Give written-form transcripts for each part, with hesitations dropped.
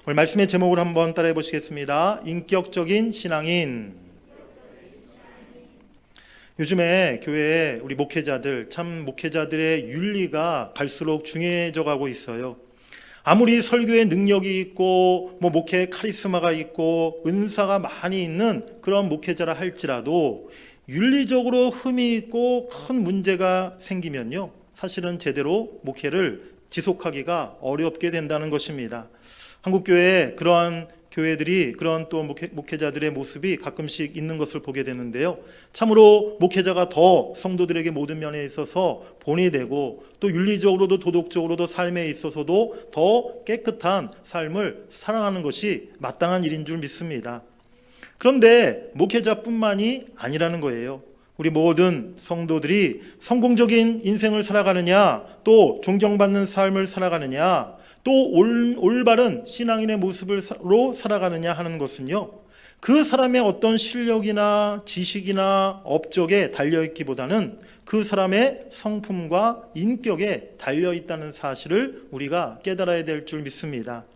오늘 말씀의 제목을 한번 따라해 보시겠습니다. 인격적인 신앙인. 요즘에 교회에 우리 목회자들, 참 목회자들의 윤리가 갈수록 중요해져 가고 있어요. 아무리 설교에 능력이 있고 목회에 카리스마가 있고 은사가 많이 있는 그런 목회자라 할지라도 윤리적으로 흠이 있고 큰 문제가 생기면요, 사실은 제대로 목회를 지속하기가 어렵게 된다는 것입니다. 한국교회에 그러한 교회들이, 그런 또 목회자들의 모습이 가끔씩 있는 것을 보게 되는데요, 참으로 목회자가 더 성도들에게 모든 면에 있어서 본이 되고 또 윤리적으로도 도덕적으로도 삶에 있어서도 더 깨끗한 삶을 살아가는 것이 마땅한 일인 줄 믿습니다. 그런데 목회자뿐만이 아니라는 거예요. 우리 모든 성도들이 성공적인 인생을 살아가느냐, 또 존경받는 삶을 살아가느냐, 또 올바른 신앙인의 모습으로 살아가느냐 하는 것은요, 그 사람의 어떤 실력이나 지식이나 업적에 달려있기보다는 그 사람의 성품과 인격에 달려있다는 사실을 우리가 깨달아야 될 줄 믿습니다.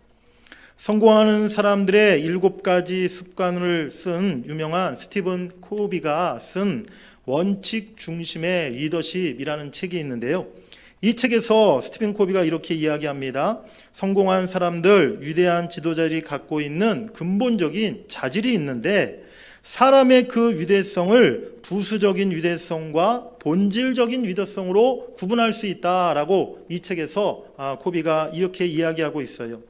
성공하는 사람들의 7가지 습관을 쓴 유명한 스티븐 코비가 쓴 원칙 중심의 리더십이라는 책이 있는데요, 이 책에서 스티븐 코비가 이렇게 이야기합니다. 성공한 사람들, 위대한 지도자들이 갖고 있는 근본적인 자질이 있는데 사람의 그 위대성을 부수적인 위대성과 본질적인 위대성으로 구분할 수 있다라고 이 책에서 코비가 이렇게 이야기하고 있어요.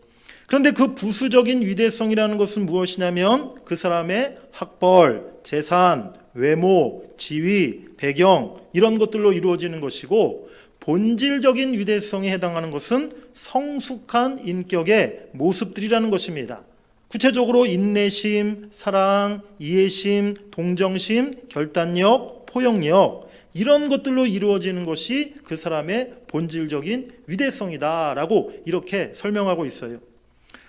그런데 그 부수적인 위대성이라는 것은 무엇이냐면 그 사람의 학벌, 재산, 외모, 지위, 배경, 이런 것들로 이루어지는 것이고, 본질적인 위대성에 해당하는 것은 성숙한 인격의 모습들이라는 것입니다. 구체적으로 인내심, 사랑, 이해심, 동정심, 결단력, 포용력, 이런 것들로 이루어지는 것이 그 사람의 본질적인 위대성이다라고 이렇게 설명하고 있어요.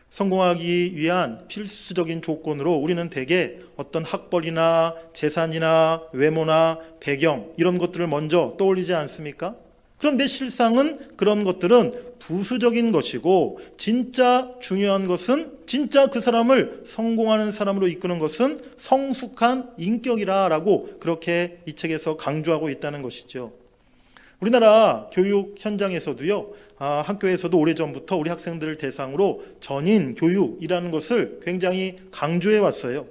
성공하기 위한 필수적인 조건으로 우리는 대개 어떤 학벌이나 재산이나 외모나 배경, 이런 것들을 먼저 떠올리지 않습니까? 그런데 실상은 그런 것들은 부수적인 것이고, 진짜 중요한 것은, 진짜 그 사람을 성공하는 사람으로 이끄는 것은 성숙한 인격이라고 그렇게 이 책에서 강조하고 있다는 것이죠. 우리나라 교육 현장에서도요, 학교에서도 오래전부터 우리 학생들을 대상으로 전인 교육이라는 것을 굉장히 강조해 왔어요.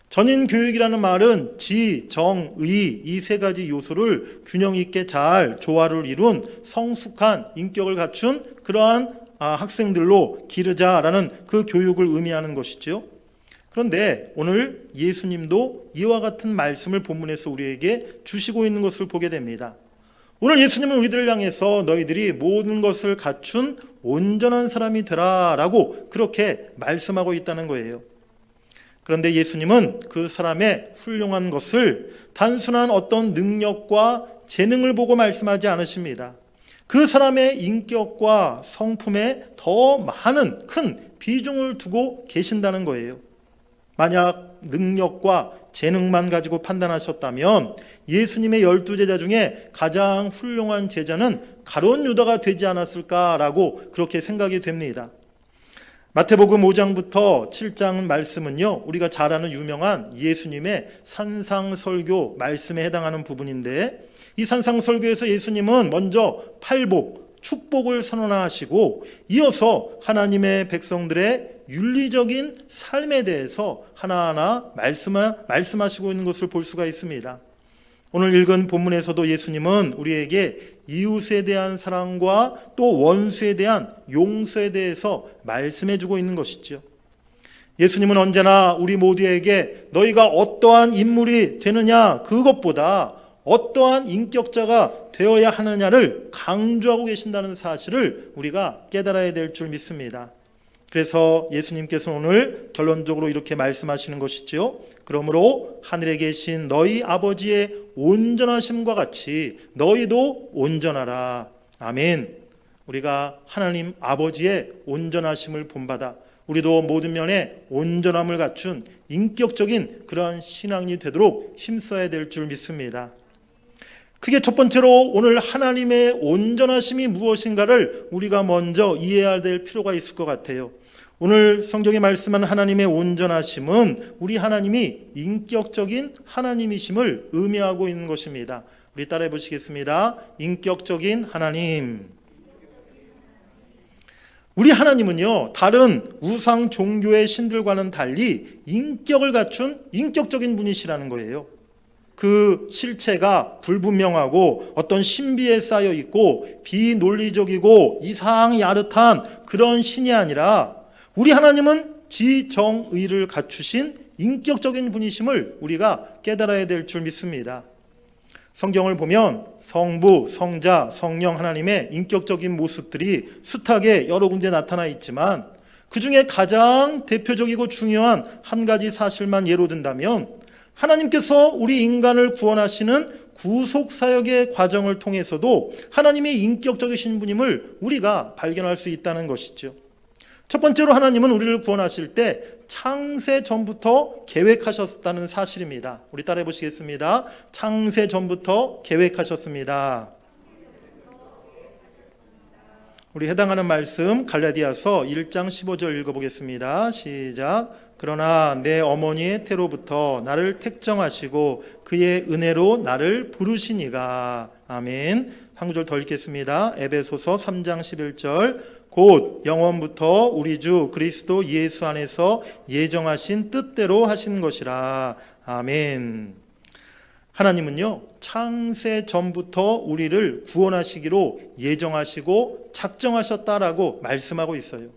전인 교육이라는 말은 지, 정, 의, 이 3가지 요소를 균형 있게 잘 조화를 이룬 성숙한 인격을 갖춘 그러한 학생들로 기르자라는 그 교육을 의미하는 것이죠. 그런데 오늘 예수님도 이와 같은 말씀을 본문에서 우리에게 주시고 있는 것을 보게 됩니다. 오늘 예수님은 우리들을 향해서 너희들이 모든 것을 갖춘 온전한 사람이 되라라고 그렇게 말씀하고 있다는 거예요. 그런데 예수님은 그 사람의 훌륭한 것을 단순한 어떤 능력과 재능을 보고 말씀하지 않으십니다. 그 사람의 인격과 성품에 더 많은 큰 비중을 두고 계신다는 거예요. 만약 능력과 재능만 가지고 판단하셨다면 예수님의 12제자 중에 가장 훌륭한 제자는 가룟 유다가 되지 않았을까라고 그렇게 생각이 됩니다. 마태복음 5장부터 7장 말씀은요, 우리가 잘 아는 유명한 예수님의 산상설교 말씀에 해당하는 부분인데, 이 산상설교에서 예수님은 먼저 팔복, 축복을 선언하시고 이어서 하나님의 백성들의 윤리적인 삶에 대해서 하나하나 말씀하시고 있는 것을 볼 수가 있습니다. 오늘 읽은 본문에서도 예수님은 우리에게 이웃에 대한 사랑과 또 원수에 대한 용서에 대해서 말씀해주고 있는 것이죠. 예수님은 언제나 우리 모두에게 너희가 어떠한 인물이 되느냐, 그것보다 어떠한 인격자가 되어야 하느냐를 강조하고 계신다는 사실을 우리가 깨달아야 될 줄 믿습니다. 그래서 예수님께서는 오늘 결론적으로 이렇게 말씀하시는 것이죠. 그러므로 하늘에 계신 너희 아버지의 온전하심과 같이 너희도 온전하라. 아멘. 우리가 하나님 아버지의 온전하심을 본받아 우리도 모든 면에 온전함을 갖춘 인격적인 그러한 신앙이 되도록 힘써야 될 줄 믿습니다. 크게 첫 번째로 오늘 하나님의 온전하심이 무엇인가를 우리가 먼저 이해해야 될 필요가 있을 것 같아요. 오늘 성경에 말씀한 하나님의 온전하심은 우리 하나님이 인격적인 하나님이심을 의미하고 있는 것입니다. 우리 따라해 보시겠습니다. 인격적인 하나님. 우리 하나님은요, 다른 우상 종교의 신들과는 달리 인격을 갖춘 인격적인 분이시라는 거예요. 그 실체가 불분명하고 어떤 신비에 쌓여 있고 비논리적이고 이상히 야릇한 그런 신이 아니라 우리 하나님은 지정의를 갖추신 인격적인 분이심을 우리가 깨달아야 될 줄 믿습니다. 성경을 보면 성부, 성자, 성령 하나님의 인격적인 모습들이 숱하게 여러 군데 나타나 있지만 그 중에 가장 대표적이고 중요한 한 가지 사실만 예로 든다면 하나님께서 우리 인간을 구원하시는 구속사역의 과정을 통해서도 하나님의 인격적이신 분임을 우리가 발견할 수 있다는 것이죠. 첫 번째로 하나님은 우리를 구원하실 때 창세 전부터 계획하셨다는 사실입니다. 우리 따라해 보시겠습니다. 창세 전부터 계획하셨습니다. 우리 해당하는 말씀 갈라디아서 1장 15절 읽어보겠습니다. 시작. 그러나 내 어머니의 태로부터 나를 택정하시고 그의 은혜로 나를 부르시니가. 아멘. 한 구절 더 읽겠습니다. 에베소서 3장 11절. 곧 영원부터 우리 주 그리스도 예수 안에서 예정하신 뜻대로 하신 것이라. 아멘. 하나님은요, 창세 전부터 우리를 구원하시기로 예정하시고 작정하셨다라고 말씀하고 있어요.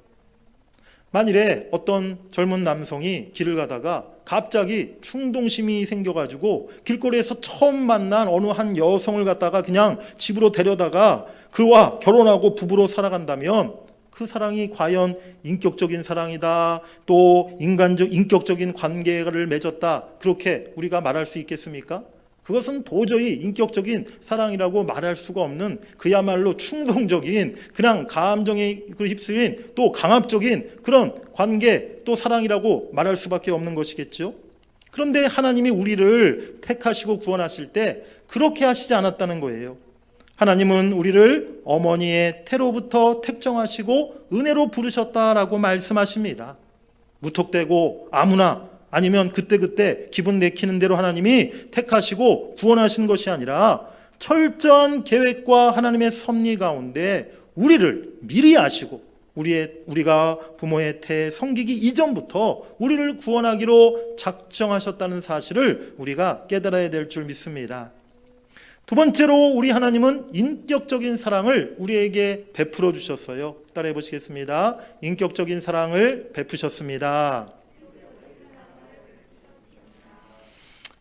만일에 어떤 젊은 남성이 길을 가다가 갑자기 충동심이 생겨가지고 길거리에서 처음 만난 어느 한 여성을 갖다가 그냥 집으로 데려다가 그와 결혼하고 부부로 살아간다면 그 사랑이 과연 인격적인 사랑이다, 또 인격적인 관계를 맺었다, 그렇게 우리가 말할 수 있겠습니까? 그것은 도저히 인격적인 사랑이라고 말할 수가 없는 그야말로 충동적인 그냥 감정에 휩쓸린 또 강압적인 그런 관계 또 사랑이라고 말할 수밖에 없는 것이겠죠. 그런데 하나님이 우리를 택하시고 구원하실 때 그렇게 하시지 않았다는 거예요. 하나님은 우리를 어머니의 태로부터 택정하시고 은혜로 부르셨다라고 말씀하십니다. 무턱대고 아무나 아니면 그때그때 기분 내키는 대로 하나님이 택하시고 구원하신 것이 아니라 철저한 계획과 하나님의 섭리 가운데 우리를 미리 아시고 우리가 부모의 태 성기기 이전부터 우리를 구원하기로 작정하셨다는 사실을 우리가 깨달아야 될 줄 믿습니다. 두 번째로 우리 하나님은 인격적인 사랑을 우리에게 베풀어 주셨어요. 따라해 보시겠습니다. 인격적인 사랑을 베푸셨습니다.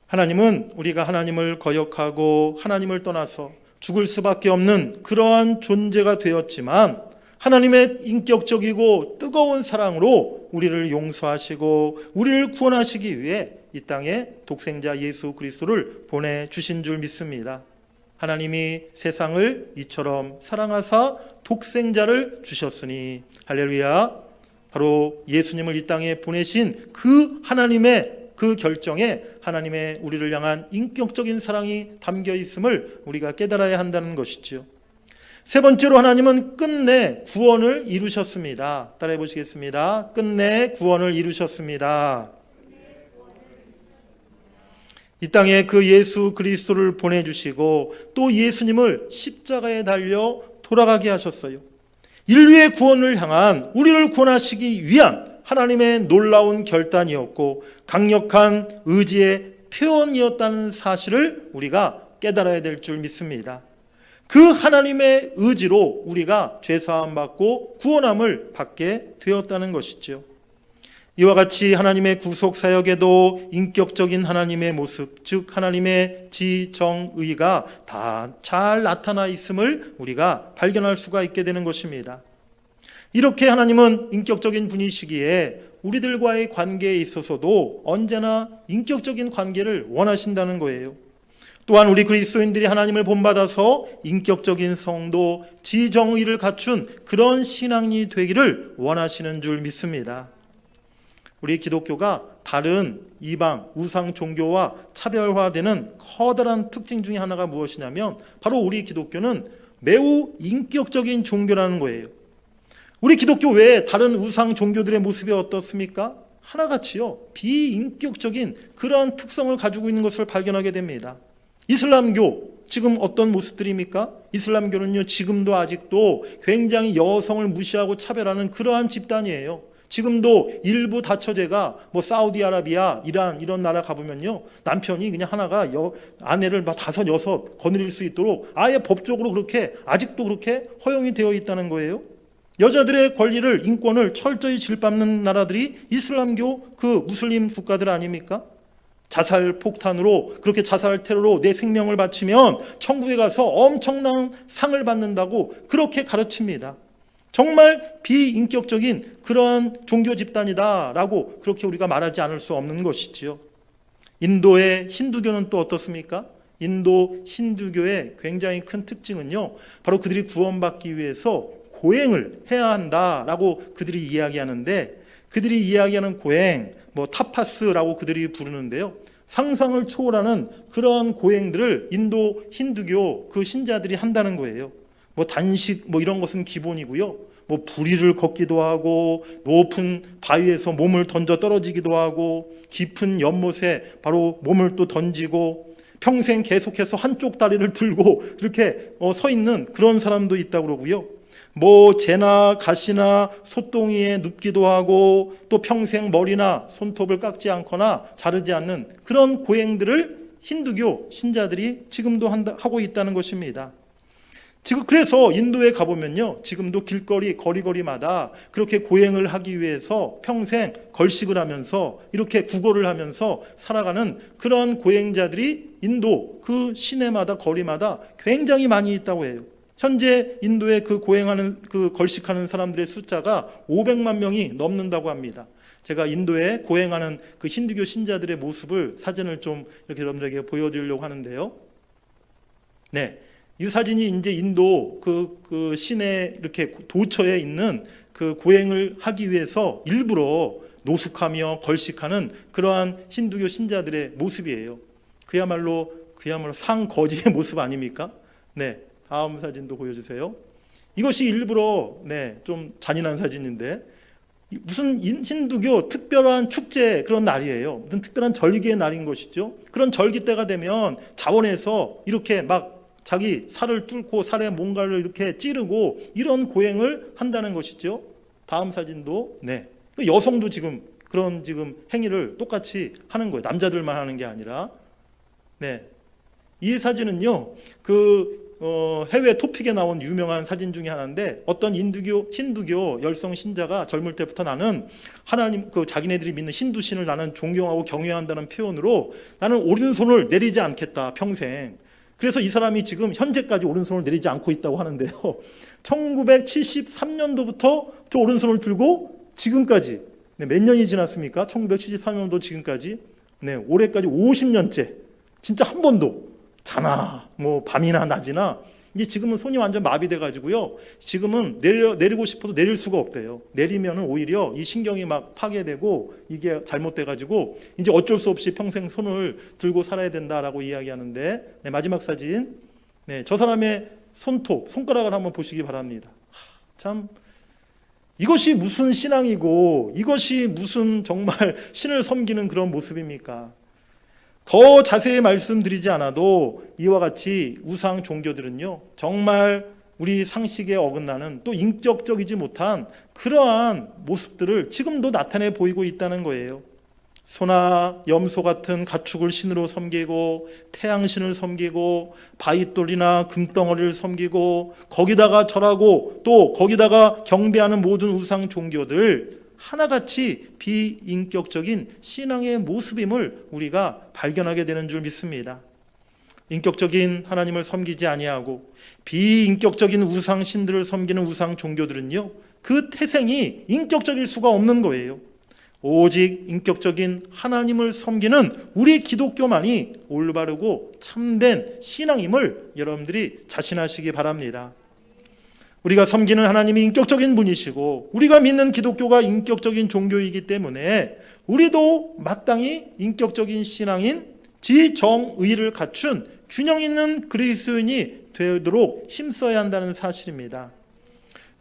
하나님은 우리가 하나님을 거역하고 하나님을 떠나서 죽을 수밖에 없는 그러한 존재가 되었지만 하나님의 인격적이고 뜨거운 사랑으로 우리를 용서하시고 우리를 구원하시기 위해 이 땅에 독생자 예수 그리스도를 보내주신 줄 믿습니다. 하나님이 세상을 이처럼 사랑하사 독생자를 주셨으니 할렐루야. 바로 예수님을 이 땅에 보내신 그 하나님의 그 결정에 하나님의 우리를 향한 인격적인 사랑이 담겨 있음을 우리가 깨달아야 한다는 것이죠. 세 번째로 하나님은 끝내 구원을 이루셨습니다. 따라해 보시겠습니다. 끝내 구원을 이루셨습니다. 이 땅에 그 예수 그리스도를 보내주시고 또 예수님을 십자가에 달려 돌아가게 하셨어요. 인류의 구원을 향한 우리를 구원하시기 위한 하나님의 놀라운 결단이었고 강력한 의지의 표현이었다는 사실을 우리가 깨달아야 될 줄 믿습니다. 그 하나님의 의지로 우리가 죄사함 받고 구원함을 받게 되었다는 것이죠. 이와 같이 하나님의 구속 사역에도 인격적인 하나님의 모습, 즉 하나님의 지정의가 다 잘 나타나 있음을 우리가 발견할 수가 있게 되는 것입니다. 이렇게 하나님은 인격적인 분이시기에 우리들과의 관계에 있어서도 언제나 인격적인 관계를 원하신다는 거예요. 또한 우리 그리스도인들이 하나님을 본받아서 인격적인 성도, 지정의를 갖춘 그런 신앙이 되기를 원하시는 줄 믿습니다. 우리 기독교가 다른 이방, 우상 종교와 차별화되는 커다란 특징 중에 하나가 무엇이냐면 바로 우리 기독교는 매우 인격적인 종교라는 거예요. 우리 기독교 외에 다른 우상 종교들의 모습이 어떻습니까? 하나같이요, 비인격적인 그러한 특성을 가지고 있는 것을 발견하게 됩니다. 이슬람교 지금 어떤 모습들입니까? 이슬람교는요, 지금도 아직도 굉장히 여성을 무시하고 차별하는 그러한 집단이에요. 지금도 일부 다처제가 사우디아라비아, 이란 이런 나라 가보면요, 남편이 그냥 하나가 아내를 막 5, 6 거느릴 수 있도록 아예 법적으로 그렇게 아직도 그렇게 허용이 되어 있다는 거예요. 여자들의 권리를, 인권을 철저히 질밟는 나라들이 이슬람교 그 무슬림 국가들 아닙니까? 자살 폭탄으로, 그렇게 자살 테러로 내 생명을 바치면 천국에 가서 엄청난 상을 받는다고 그렇게 가르칩니다. 정말 비인격적인 그러한 종교 집단이다라고 그렇게 우리가 말하지 않을 수 없는 것이지요. 인도의 힌두교는 또 어떻습니까? 인도 힌두교의 굉장히 큰 특징은요, 바로 그들이 구원받기 위해서 고행을 해야 한다라고 그들이 이야기하는데, 그들이 이야기하는 고행, 타파스라고 그들이 부르는데요, 상상을 초월하는 그러한 고행들을 인도 힌두교 그 신자들이 한다는 거예요. 단식 이런 것은 기본이고요, 부리를 걷기도 하고, 높은 바위에서 몸을 던져 떨어지기도 하고, 깊은 연못에 바로 몸을 또 던지고, 평생 계속해서 한쪽 다리를 들고 이렇게 서 있는 그런 사람도 있다고 그러고요, 재나 가시나 소똥이에 눕기도 하고, 또 평생 머리나 손톱을 깎지 않거나 자르지 않는 그런 고행들을 힌두교 신자들이 지금도 하고 있다는 것입니다. 지금 그래서 인도에 가보면요, 지금도 길거리 거리마다 그렇게 고행을 하기 위해서 평생 걸식을 하면서 이렇게 구걸을 하면서 살아가는 그런 고행자들이 인도 그 시내마다 거리마다 굉장히 많이 있다고 해요. 현재 인도에 그 고행하는, 그 걸식하는 사람들의 숫자가 500만 명이 넘는다고 합니다. 제가 인도에 고행하는 그 힌두교 신자들의 모습을, 사진을 좀 이렇게 여러분들에게 보여드리려고 하는데요. 네, 이 사진이 이제 인도 그 시내 이렇게 도처에 있는 그 고행을 하기 위해서 일부러 노숙하며 걸식하는 그러한 힌두교 신자들의 모습이에요. 그야말로 상거지의 모습 아닙니까? 네, 다음 사진도 보여주세요. 이것이 일부러 좀 잔인한 사진인데, 무슨 힌두교 특별한 축제 그런 날이에요. 무슨 특별한 절기의 날인 것이죠. 그런 절기 때가 되면 자원에서 이렇게 막 자기 살을 뚫고 살에 뭔가를 이렇게 찌르고 이런 고행을 한다는 것이죠. 다음 사진도 여성도 그런 행위를 똑같이 하는 거예요. 남자들만 하는 게 아니라. 이 사진은요, 해외 토픽에 나온 유명한 사진 중에 하나인데, 어떤 힌두교 열성 신자가 젊을 때부터 나는 하나님, 자기네들이 믿는 힌두신을 나는 존경하고 경외한다는 표현으로 나는 오른손을 내리지 않겠다, 평생. 그래서 이 사람이 지금 현재까지 오른손을 내리지 않고 있다고 하는데요, 1973년도부터 저 오른손을 들고 지금까지 몇 년이 지났습니까? 1973년도 지금까지, 올해까지 50년째 진짜 한 번도 자나 밤이나 낮이나, 이제 지금은 손이 완전 마비돼 가지고요, 지금은 내리고 싶어도 내릴 수가 없대요. 내리면 오히려 이 신경이 막 파괴되고 이게 잘못돼 가지고 이제 어쩔 수 없이 평생 손을 들고 살아야 된다라고 이야기하는데, 마지막 사진, 저 사람의 손가락을 한번 보시기 바랍니다. 참, 이것이 무슨 신앙이고 이것이 무슨 정말 신을 섬기는 그런 모습입니까? 더 자세히 말씀드리지 않아도 이와 같이 우상 종교들은요, 정말 우리 상식에 어긋나는, 또 인격적이지 못한 그러한 모습들을 지금도 나타내 보이고 있다는 거예요. 소나 염소 같은 가축을 신으로 섬기고, 태양신을 섬기고, 바위돌이나 금덩어리를 섬기고, 거기다가 절하고 또 거기다가 경배하는 모든 우상 종교들, 하나같이 비인격적인 신앙의 모습임을 우리가 발견하게 되는 줄 믿습니다. 인격적인 하나님을 섬기지 아니하고 비인격적인 우상신들을 섬기는 우상 종교들은요, 그 태생이 인격적일 수가 없는 거예요. 오직 인격적인 하나님을 섬기는 우리 기독교만이 올바르고 참된 신앙임을 여러분들이 자신하시기 바랍니다. 우리가 섬기는 하나님이 인격적인 분이시고 우리가 믿는 기독교가 인격적인 종교이기 때문에 우리도 마땅히 인격적인 신앙인 지정의를 갖춘 균형 있는 그리스도인이 되도록 힘써야 한다는 사실입니다.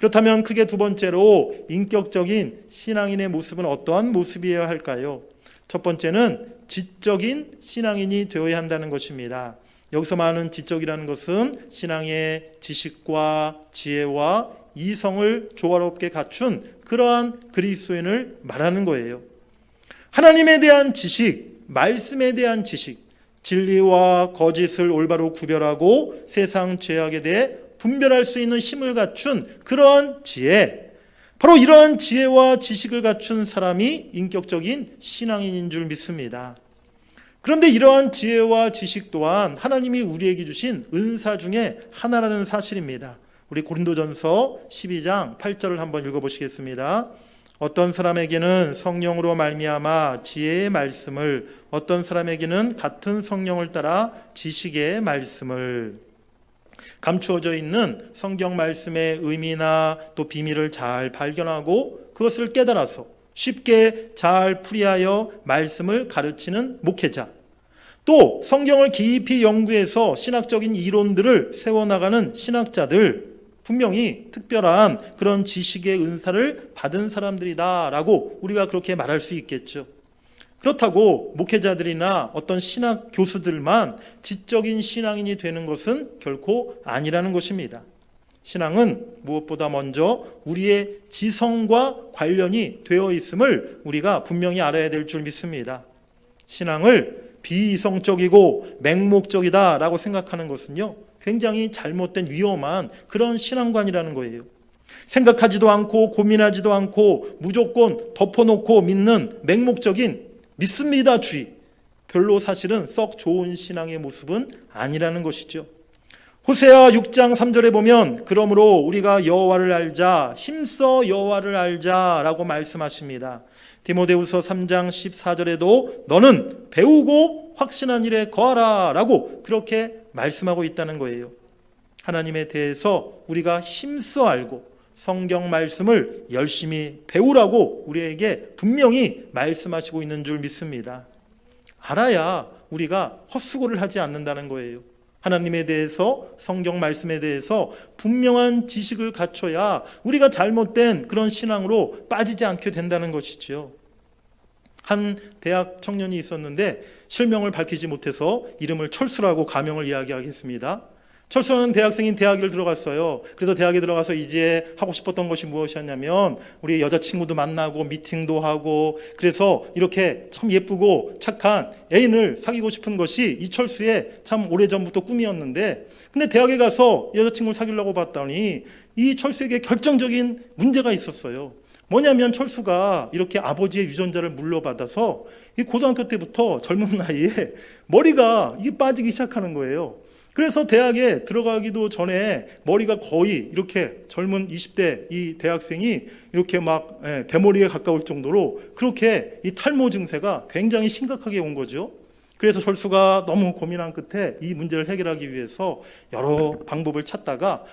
그렇다면 크게 두 번째로 인격적인 신앙인의 모습은 어떠한 모습이어야 할까요? 첫 번째는 지적인 신앙인이 되어야 한다는 것입니다. 여기서 말하는 지적이라는 것은 신앙의 지식과 지혜와 이성을 조화롭게 갖춘 그러한 그리스도인을 말하는 거예요. 하나님에 대한 지식, 말씀에 대한 지식, 진리와 거짓을 올바로 구별하고 세상 죄악에 대해 분별할 수 있는 힘을 갖춘 그러한 지혜, 바로 이러한 지혜와 지식을 갖춘 사람이 인격적인 신앙인인 줄 믿습니다. 그런데 이러한 지혜와 지식 또한 하나님이 우리에게 주신 은사 중에 하나라는 사실입니다. 우리 고린도전서 12장 8절을 한번 읽어보시겠습니다. 어떤 사람에게는 성령으로 말미암아 지혜의 말씀을, 어떤 사람에게는 같은 성령을 따라 지식의 말씀을. 감추어져 있는 성경 말씀의 의미나 또 비밀을 잘 발견하고 그것을 깨달아서 쉽게 잘 풀이하여 말씀을 가르치는 목회자, 또 성경을 깊이 연구해서 신학적인 이론들을 세워나가는 신학자들, 분명히 특별한 그런 지식의 은사를 받은 사람들이다라고 우리가 그렇게 말할 수 있겠죠. 그렇다고 목회자들이나 어떤 신학 교수들만 지적인 신앙인이 되는 것은 결코 아니라는 것입니다. 신앙은 무엇보다 먼저 우리의 지성과 관련이 되어 있음을 우리가 분명히 알아야 될 줄 믿습니다. 신앙을 비이성적이고 맹목적이다라고 생각하는 것은요, 굉장히 잘못된 위험한 그런 신앙관이라는 거예요. 생각하지도 않고 고민하지도 않고 무조건 덮어놓고 믿는 맹목적인 믿습니다주의, 별로 사실은 썩 좋은 신앙의 모습은 아니라는 것이죠. 호세아 6장 3절에 보면 그러므로 우리가 여호와를 알자, 힘써 여호와를 알자라고 말씀하십니다. 디모데후서 3장 14절에도 너는 배우고 확신한 일에 거하라 라고 그렇게 말씀하고 있다는 거예요. 하나님에 대해서 우리가 힘써 알고 성경 말씀을 열심히 배우라고 우리에게 분명히 말씀하시고 있는 줄 믿습니다. 알아야 우리가 헛수고를 하지 않는다는 거예요. 하나님에 대해서, 성경 말씀에 대해서 분명한 지식을 갖춰야 우리가 잘못된 그런 신앙으로 빠지지 않게 된다는 것이죠. 한 대학 청년이 있었는데 실명을 밝히지 못해서 이름을 철수라고 가명을 이야기하겠습니다. 철수라는 대학생인 대학을 들어갔어요. 그래서 대학에 들어가서 이제 하고 싶었던 것이 무엇이었냐면 우리 여자친구도 만나고 미팅도 하고, 그래서 이렇게 참 예쁘고 착한 애인을 사귀고 싶은 것이 이 철수의 참 오래전부터 꿈이었는데, 근데 대학에 가서 여자친구를 사귀려고 봤더니 이 철수에게 결정적인 문제가 있었어요. 뭐냐면 철수가 이렇게 아버지의 유전자를 물려받아서 이 고등학교 때부터 젊은 나이에 머리가 이게 빠지기 시작하는 거예요. 그래서 대학에 들어가기도 전에 머리가 거의 이렇게 젊은 20대 이 대학생이 이렇게 막 대머리에 가까울 정도로 그렇게 이 탈모 증세가 굉장히 심각하게 온 거죠. 그래서 철수가 너무 고민한 끝에 이 문제를 해결하기 위해서 여러 방법을 찾다가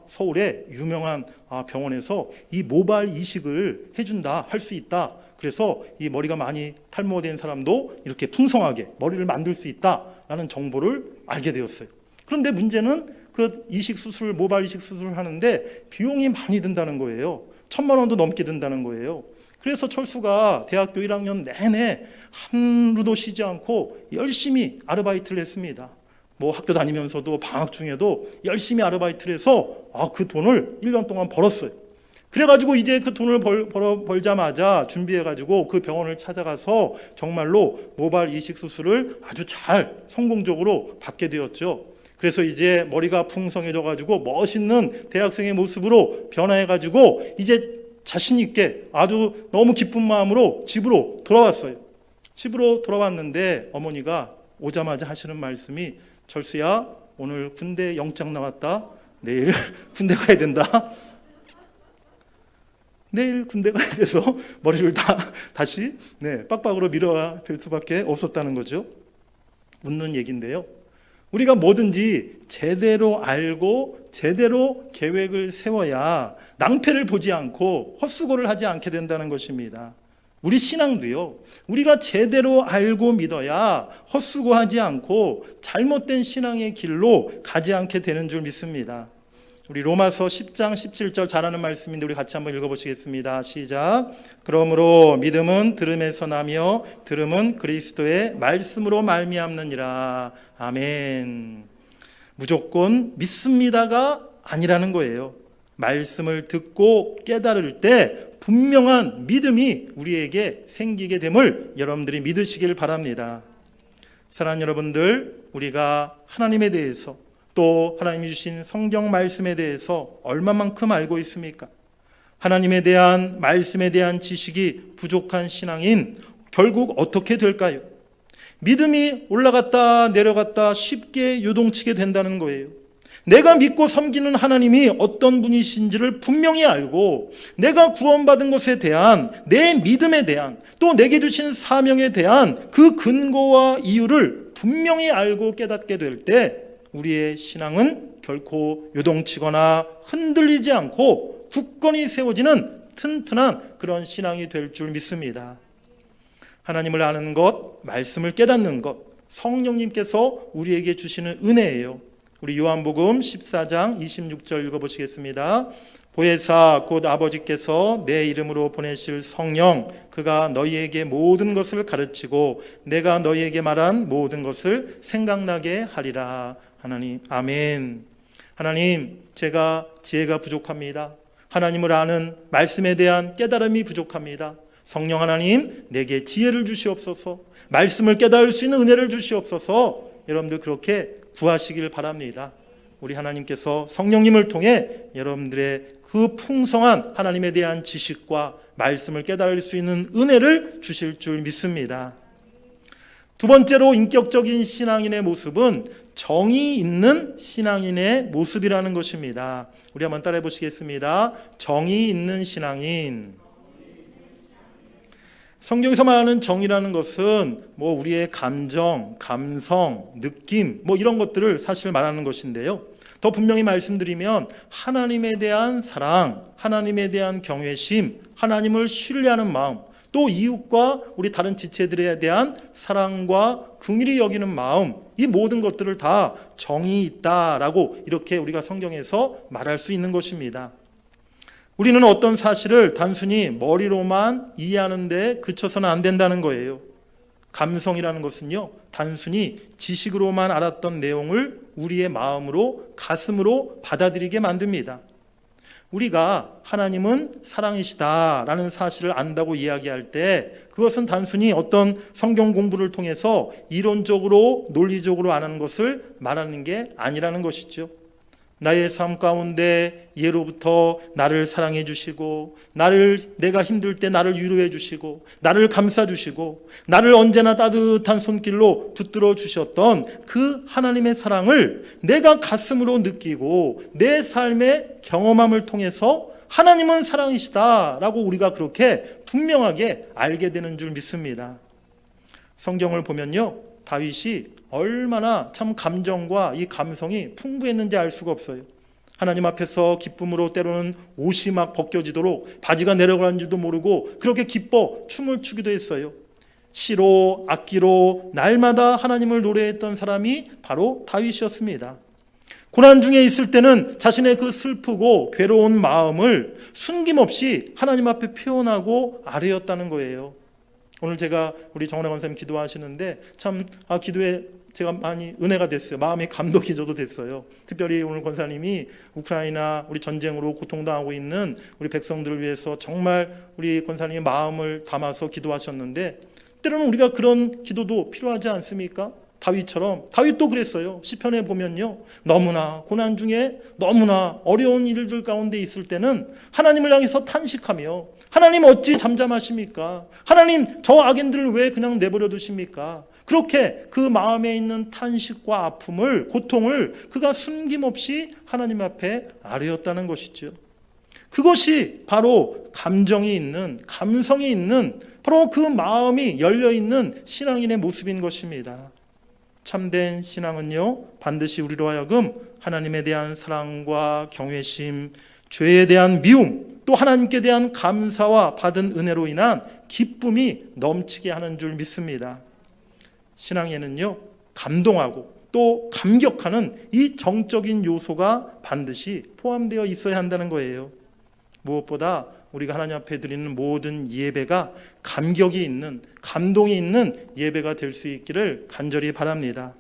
서울의 유명한 병원에서 이 모발 이식을 해준다, 할 수 있다. 그래서 이 머리가 많이 탈모된 사람도 이렇게 풍성하게 머리를 만들 수 있다라는 정보를 알게 되었어요. 그런데 문제는 그 이식 수술, 모발 이식 수술을 하는데 비용이 많이 든다는 거예요. 1,000만 원도 넘게 든다는 거예요. 그래서 철수가 대학교 1학년 내내 하루도 쉬지 않고 열심히 아르바이트를 했습니다. 뭐 학교 다니면서도 방학 중에도 열심히 아르바이트를 해서 그 돈을 1년 동안 벌었어요. 그래가지고 이제 그 돈을 벌자마자 준비해가지고 그 병원을 찾아가서 정말로 모발 이식 수술을 아주 잘 성공적으로 받게 되었죠. 그래서 이제 머리가 풍성해져가지고 멋있는 대학생의 모습으로 변화해가지고 이제 자신 있게 아주 너무 기쁜 마음으로 집으로 돌아왔어요. 집으로 돌아왔는데 어머니가 오자마자 하시는 말씀이, 철수야, 오늘 군대 영장 나왔다. 내일 군대 가야 된다. 내일 군대 가야 돼서 머리를 다시 빡빡으로 밀어야 될 수밖에 없었다는 거죠. 웃는 얘기인데요. 우리가 뭐든지 제대로 알고 제대로 계획을 세워야 낭패를 보지 않고 헛수고를 하지 않게 된다는 것입니다. 우리 신앙도요, 우리가 제대로 알고 믿어야 헛수고하지 않고 잘못된 신앙의 길로 가지 않게 되는 줄 믿습니다. 우리 로마서 10장 17절 잘 아는 말씀인데 우리 같이 한번 읽어보시겠습니다. 시작. 그러므로 믿음은 들음에서 나며 들음은 그리스도의 말씀으로 말미암느니라. 아멘. 무조건 믿습니다가 아니라는 거예요. 말씀을 듣고 깨달을 때 분명한 믿음이 우리에게 생기게 됨을 여러분들이 믿으시길 바랍니다. 사랑하는 여러분들, 우리가 하나님에 대해서 또 하나님이 주신 성경 말씀에 대해서 얼마만큼 알고 있습니까? 하나님에 대한 말씀에 대한 지식이 부족한 신앙인 결국 어떻게 될까요? 믿음이 올라갔다 내려갔다 쉽게 요동치게 된다는 거예요. 내가 믿고 섬기는 하나님이 어떤 분이신지를 분명히 알고 내가 구원받은 것에 대한 내 믿음에 대한 또 내게 주신 사명에 대한 그 근거와 이유를 분명히 알고 깨닫게 될 때 우리의 신앙은 결코 요동치거나 흔들리지 않고 굳건히 세워지는 튼튼한 그런 신앙이 될 줄 믿습니다. 하나님을 아는 것, 말씀을 깨닫는 것, 성령님께서 우리에게 주시는 은혜예요. 우리 요한복음 14장 26절 읽어보시겠습니다. 보혜사 곧 아버지께서 내 이름으로 보내실 성령, 그가 너희에게 모든 것을 가르치고 내가 너희에게 말한 모든 것을 생각나게 하리라. 하나님, 아멘. 하나님, 제가 지혜가 부족합니다. 하나님을 아는 말씀에 대한 깨달음이 부족합니다. 성령 하나님, 내게 지혜를 주시옵소서. 말씀을 깨달을 수 있는 은혜를 주시옵소서. 여러분들 그렇게 구하시길 바랍니다. 우리 하나님께서 성령님을 통해 여러분들의 그 풍성한 하나님에 대한 지식과 말씀을 깨달을 수 있는 은혜를 주실 줄 믿습니다. 두 번째로 인격적인 신앙인의 모습은 정이 있는 신앙인의 모습이라는 것입니다. 우리 한번 따라해 보시겠습니다. 정이 있는 신앙인. 성경에서 말하는 정이라는 것은 우리의 감정, 감성, 느낌 이런 것들을 사실 말하는 것인데요. 더 분명히 말씀드리면 하나님에 대한 사랑, 하나님에 대한 경외심, 하나님을 신뢰하는 마음, 또 이웃과 우리 다른 지체들에 대한 사랑과 긍휼히 여기는 마음, 이 모든 것들을 다 정이 있다라고 이렇게 우리가 성경에서 말할 수 있는 것입니다. 우리는 어떤 사실을 단순히 머리로만 이해하는 데 그쳐서는 안 된다는 거예요. 감성이라는 것은요, 단순히 지식으로만 알았던 내용을 우리의 마음으로, 가슴으로 받아들이게 만듭니다. 우리가 하나님은 사랑이시다라는 사실을 안다고 이야기할 때 그것은 단순히 어떤 성경 공부를 통해서 이론적으로, 논리적으로 아는 것을 말하는 게 아니라는 것이죠. 나의 삶 가운데 예로부터 나를 사랑해 주시고 내가 힘들 때 나를 위로해 주시고 나를 감싸 주시고 나를 언제나 따뜻한 손길로 붙들어 주셨던 그 하나님의 사랑을 내가 가슴으로 느끼고 내 삶의 경험함을 통해서 하나님은 사랑이시다라고 우리가 그렇게 분명하게 알게 되는 줄 믿습니다. 성경을 보면요, 다윗이 얼마나 참 감정과 이 감성이 풍부했는지 알 수가 없어요. 하나님 앞에서 기쁨으로 때로는 옷이 막 벗겨지도록 바지가 내려가는 줄도 모르고 그렇게 기뻐 춤을 추기도 했어요. 시로 악기로 날마다 하나님을 노래했던 사람이 바로 다윗이었습니다. 고난 중에 있을 때는 자신의 그 슬프고 괴로운 마음을 숨김없이 하나님 앞에 표현하고 아뢰었다는 거예요. 오늘 제가 우리 정원아 권사님 기도하시는데 참 기도에 제가 많이 은혜가 됐어요. 마음의 감동이 저도 됐어요. 특별히 오늘 권사님이 우크라이나 우리 전쟁으로 고통당하고 있는 우리 백성들을 위해서 정말 우리 권사님의 마음을 담아서 기도하셨는데 때로는 우리가 그런 기도도 필요하지 않습니까? 다윗도 그랬어요. 시편에 보면요, 너무나 고난 중에 너무나 어려운 일들 가운데 있을 때는 하나님을 향해서 탄식하며 하나님 어찌 잠잠하십니까? 하나님 저 악인들을 왜 그냥 내버려 두십니까? 그렇게 그 마음에 있는 탄식과 아픔을, 고통을 그가 숨김없이 하나님 앞에 아뢰었다는 것이죠. 그것이 바로 감정이 있는, 감성이 있는 바로 그 마음이 열려있는 신앙인의 모습인 것입니다. 참된 신앙은요, 반드시 우리로 하여금 하나님에 대한 사랑과 경외심, 죄에 대한 미움, 또 하나님께 대한 감사와 받은 은혜로 인한 기쁨이 넘치게 하는 줄 믿습니다. 신앙에는요, 감동하고 또 감격하는 이 정적인 요소가 반드시 포함되어 있어야 한다는 거예요. 무엇보다 우리가 하나님 앞에 드리는 모든 예배가 감격이 있는, 감동이 있는 예배가 될 수 있기를 간절히 바랍니다.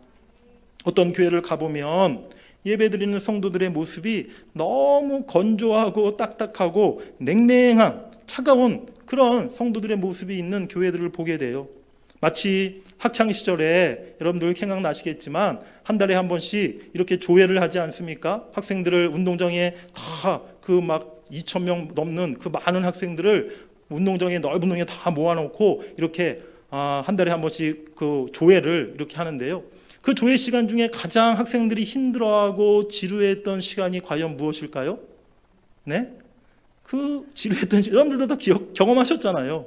어떤 교회를 가보면 예배 드리는 성도들의 모습이 너무 건조하고 딱딱하고 냉랭한, 차가운 그런 성도들의 모습이 있는 교회들을 보게 돼요. 마치 학창시절에 여러분들 생각나시겠지만 한 달에 한 번씩 이렇게 조회를 하지 않습니까? 학생들을 운동장에 다 그 막 2,000명 넘는 그 많은 학생들을 운동장에, 넓은 운동장에 다 모아놓고 이렇게 한 달에 한 번씩 그 조회를 이렇게 하는데요. 그 조회 시간 중에 가장 학생들이 힘들어하고 지루했던 시간이 과연 무엇일까요? 네? 그 지루했던, 여러분들도 다 경험하셨잖아요.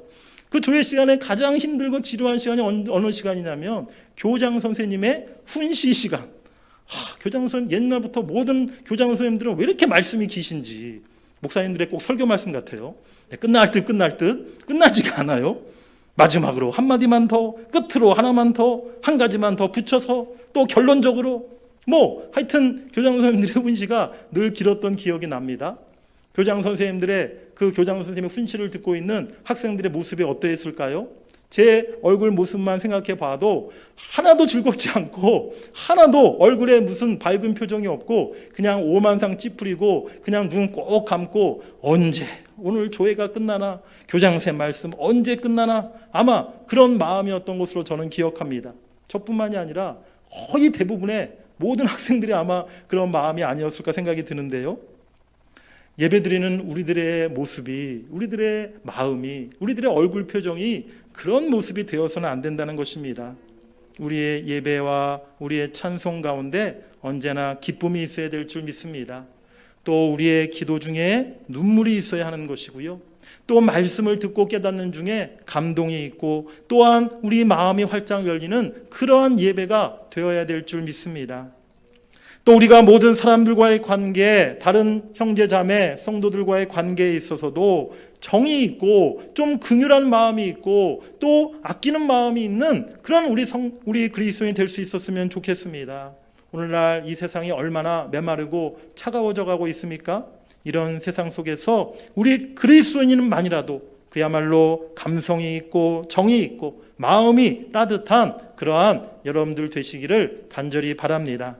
그 조회 시간에 가장 힘들고 지루한 시간이 어느 시간이냐면 교장 선생님의 훈시 시간. 교장 선생님, 옛날부터 모든 교장 선생님들은 왜 이렇게 말씀이 기신지, 목사님들의 꼭 설교 말씀 같아요. 네, 끝날 듯 끝나지가 않아요. 마지막으로 한마디만 더, 끝으로 하나만 더, 한 가지만 더 붙여서 또 결론적으로, 하여튼 교장 선생님들의 훈시가 늘 길었던 기억이 납니다. 교장 선생님들의 그 교장 선생님의 훈시를 듣고 있는 학생들의 모습이 어떠했을까요? 제 얼굴 모습만 생각해 봐도 하나도 즐겁지 않고, 하나도 얼굴에 무슨 밝은 표정이 없고, 그냥 오만상 찌푸리고 그냥 눈 꼭 감고, 언제 오늘 조회가 끝나나, 교장 선생님 말씀 언제 끝나나, 아마 그런 마음이었던 것으로 저는 기억합니다. 저뿐만이 아니라 거의 대부분의 모든 학생들이 아마 그런 마음이 아니었을까 생각이 드는데요. 예배드리는 우리들의 모습이, 우리들의 마음이, 우리들의 얼굴 표정이 그런 모습이 되어서는 안 된다는 것입니다. 우리의 예배와 우리의 찬송 가운데 언제나 기쁨이 있어야 될 줄 믿습니다. 또 우리의 기도 중에 눈물이 있어야 하는 것이고요. 또 말씀을 듣고 깨닫는 중에 감동이 있고, 또한 우리 마음이 활짝 열리는 그러한 예배가 되어야 될 줄 믿습니다. 또 우리가 모든 사람들과의 관계, 다른 형제 자매 성도들과의 관계에 있어서도 정이 있고 좀 긍휼한 마음이 있고 또 아끼는 마음이 있는 그런 우리 그리스도인이 될 수 있었으면 좋겠습니다. 오늘날 이 세상이 얼마나 메마르고 차가워져 가고 있습니까? 이런 세상 속에서 우리 그리스도인만이라도 그야말로 감성이 있고 정이 있고 마음이 따뜻한 그러한 여러분들 되시기를 간절히 바랍니다.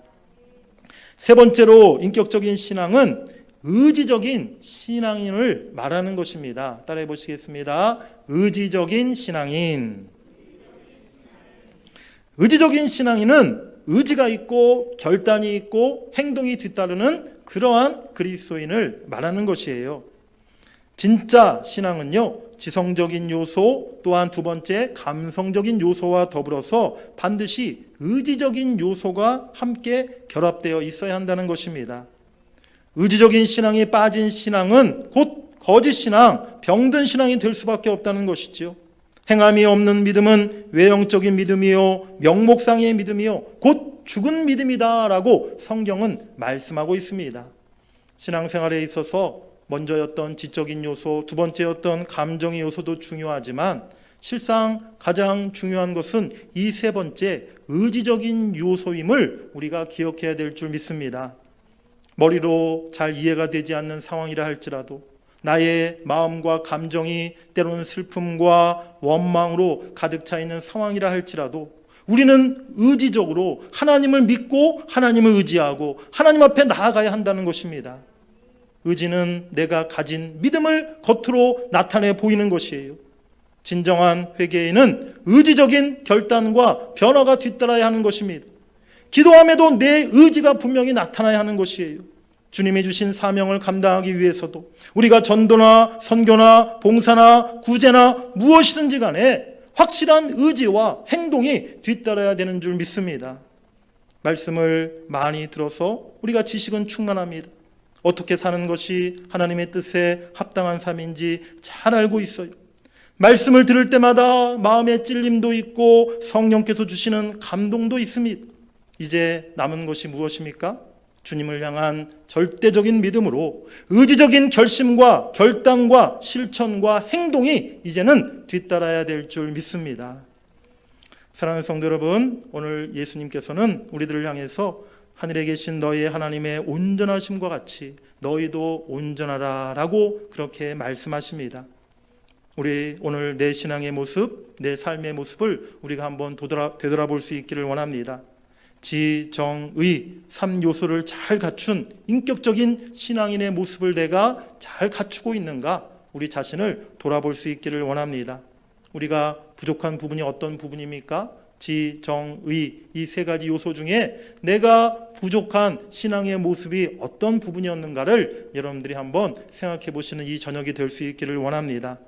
세 번째로 인격적인 신앙은 의지적인 신앙인을 말하는 것입니다. 따라해 보시겠습니다. 의지적인 신앙인. 의지적인 신앙인은 의지가 있고 결단이 있고 행동이 뒤따르는 그러한 그리스도인을 말하는 것이에요. 진짜 신앙은요, 지성적인 요소, 또한 두 번째 감성적인 요소와 더불어서 반드시 의지적인 요소가 함께 결합되어 있어야 한다는 것입니다. 의지적인 신앙이 빠진 신앙은 곧 거짓 신앙, 병든 신앙이 될 수밖에 없다는 것이죠. 행함이 없는 믿음은 외형적인 믿음이요, 명목상의 믿음이요, 곧 죽은 믿음이다라고 성경은 말씀하고 있습니다. 신앙생활에 있어서 먼저였던 지적인 요소, 두 번째였던 감정의 요소도 중요하지만 실상 가장 중요한 것은 이 세 번째 의지적인 요소임을 우리가 기억해야 될 줄 믿습니다. 머리로 잘 이해가 되지 않는 상황이라 할지라도, 나의 마음과 감정이 때로는 슬픔과 원망으로 가득 차 있는 상황이라 할지라도 우리는 의지적으로 하나님을 믿고 하나님을 의지하고 하나님 앞에 나아가야 한다는 것입니다. 의지는 내가 가진 믿음을 겉으로 나타내 보이는 것이에요. 진정한 회개에는 의지적인 결단과 변화가 뒤따라야 하는 것입니다. 기도함에도 내 의지가 분명히 나타나야 하는 것이에요. 주님이 주신 사명을 감당하기 위해서도 우리가 전도나 선교나 봉사나 구제나 무엇이든지 간에 확실한 의지와 행동이 뒤따라야 되는 줄 믿습니다. 말씀을 많이 들어서 우리가 지식은 충만합니다. 어떻게 사는 것이 하나님의 뜻에 합당한 삶인지 잘 알고 있어요. 말씀을 들을 때마다 마음의 찔림도 있고 성령께서 주시는 감동도 있습니다. 이제 남은 것이 무엇입니까? 주님을 향한 절대적인 믿음으로 의지적인 결심과 결단과 실천과 행동이 이제는 뒤따라야 될 줄 믿습니다. 사랑하는 성도 여러분, 오늘 예수님께서는 우리들을 향해서 하늘에 계신 너희 하나님의 온전하심과 같이 너희도 온전하라 라고 그렇게 말씀하십니다. 우리 오늘 내 신앙의 모습, 내 삶의 모습을 우리가 한번 되돌아볼 수 있기를 원합니다. 지, 정, 의 3요소를 잘 갖춘 인격적인 신앙인의 모습을 내가 잘 갖추고 있는가, 우리 자신을 돌아볼 수 있기를 원합니다. 우리가 부족한 부분이 어떤 부분입니까? 지, 정, 의 이 세 가지 요소 중에 내가 부족한 신앙의 모습이 어떤 부분이었는가를 여러분들이 한번 생각해 보시는 이 저녁이 될 수 있기를 원합니다.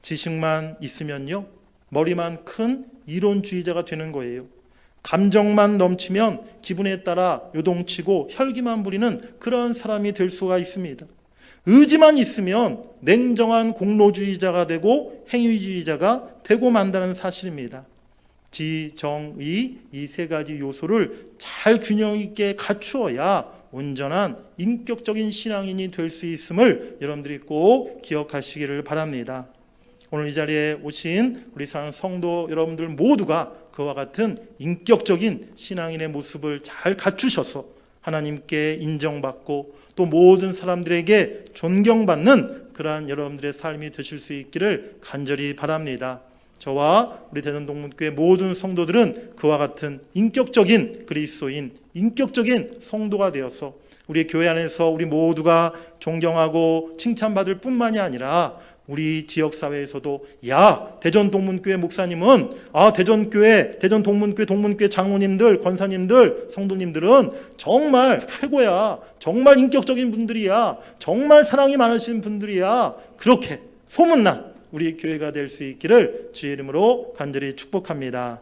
지식만 있으면요, 머리만 큰 이론주의자가 되는 거예요. 감정만 넘치면 기분에 따라 요동치고 혈기만 부리는 그런 사람이 될 수가 있습니다. 의지만 있으면 냉정한 공로주의자가 되고 행위주의자가 되고 만다는 사실입니다. 지, 정, 의 이 세 가지 요소를 잘 균형 있게 갖추어야 온전한 인격적인 신앙인이 될 수 있음을 여러분들이 꼭 기억하시기를 바랍니다. 오늘 이 자리에 오신 우리 사랑하는 성도 여러분들 모두가 그와 같은 인격적인 신앙인의 모습을 잘 갖추셔서 하나님께 인정받고 또 모든 사람들에게 존경받는 그러한 여러분들의 삶이 되실 수 있기를 간절히 바랍니다. 저와 우리 대전동문교회 모든 성도들은 그와 같은 인격적인 그리스도인, 인격적인 성도가 되어서 우리 교회 안에서 우리 모두가 존경하고 칭찬받을 뿐만이 아니라 우리 지역사회에서도 야, 대전동문교회 목사님은 대전교회, 대전동문교회 동문교회 장로님들, 권사님들, 성도님들은 정말 최고야, 정말 인격적인 분들이야, 정말 사랑이 많으신 분들이야, 그렇게 소문난 우리 교회가 될 수 있기를 주의 이름으로 간절히 축복합니다.